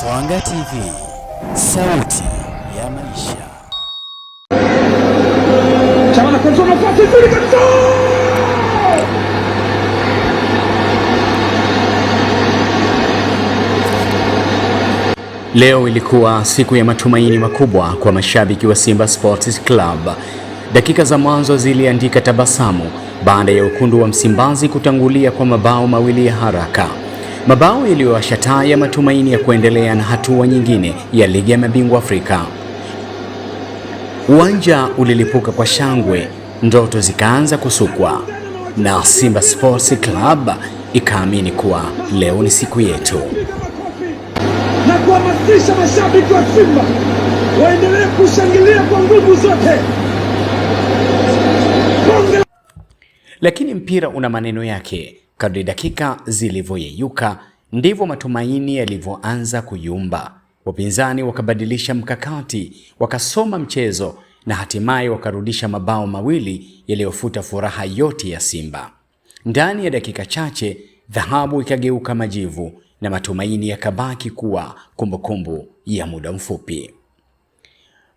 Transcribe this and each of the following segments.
Mwanga TV, sauti ya maisha. Chamana kwa nafasi nzuri kabisa. Leo ilikuwa siku ya matumaini makubwa kwa mashabiki wa Simba Sports Club. Dakika za mwanzo ziliandika tabasamu baada ya wekundu wa Msimbazi kutangulia kwa mabao mawili ya haraka. Mabao yaliyowasha taa ya matumaini ya kuendelea na hatua nyingine ya Ligi ya Mabingwa Afrika. Uwanja ulilipuka kwa shangwe, ndoto zikaanza kusukwa na Simba Sports Club ikaamini kuwa leo ni siku yetu. Na kuhamasisha mashabiki wa Simba waendelee kushangilia kwa nguvu zote. Lakini mpira una maneno yake. Kadri dakika zilivyoyeyuka ndivyo matumaini yalivyoanza kuyumba. Wapinzani wakabadilisha mkakati, wakasoma mchezo na hatimaye wakarudisha mabao mawili yaliyofuta furaha yote ya Simba. Ndani ya dakika chache dhahabu ikageuka majivu na matumaini yakabaki kuwa kumbukumbu ya muda mfupi.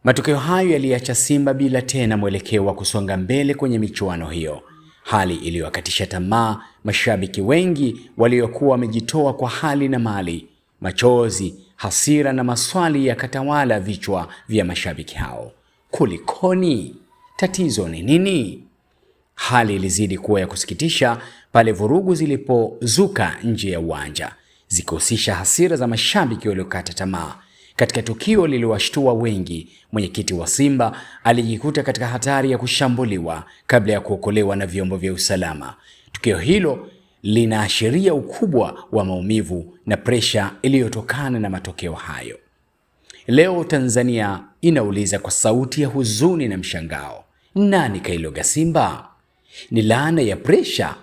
Matokeo hayo yaliacha Simba bila tena mwelekeo wa kusonga mbele kwenye michuano hiyo, hali iliyowakatisha tamaa mashabiki wengi waliokuwa wamejitoa kwa hali na mali. Machozi, hasira na maswali yakatawala vichwa vya mashabiki hao. Kulikoni? Tatizo ni nini? Hali ilizidi kuwa ya kusikitisha pale vurugu zilipozuka nje ya uwanja, zikihusisha hasira za mashabiki waliokata tamaa. Katika tukio liliwashtua wengi, mwenyekiti wa Simba alijikuta katika hatari ya kushambuliwa kabla ya kuokolewa na vyombo vya usalama. Tukio hilo linaashiria ukubwa wa maumivu na presha iliyotokana na matokeo hayo. Leo Tanzania inauliza kwa sauti ya huzuni na mshangao, nani kailoga Simba? Ni laana ya presha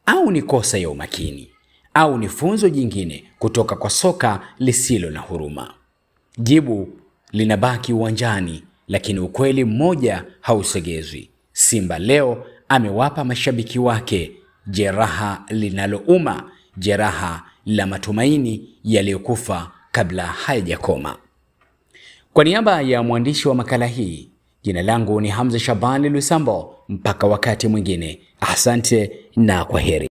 au ni kosa ya umakini au ni funzo jingine kutoka kwa soka lisilo na huruma? Jibu linabaki uwanjani, lakini ukweli mmoja hausegezwi. Simba leo amewapa mashabiki wake jeraha linalouma, jeraha la matumaini yaliyokufa kabla hayajakoma. Kwa niaba ya mwandishi wa makala hii, jina langu ni Hamza Shabani Lusambo. Mpaka wakati mwingine, asante na kwaheri.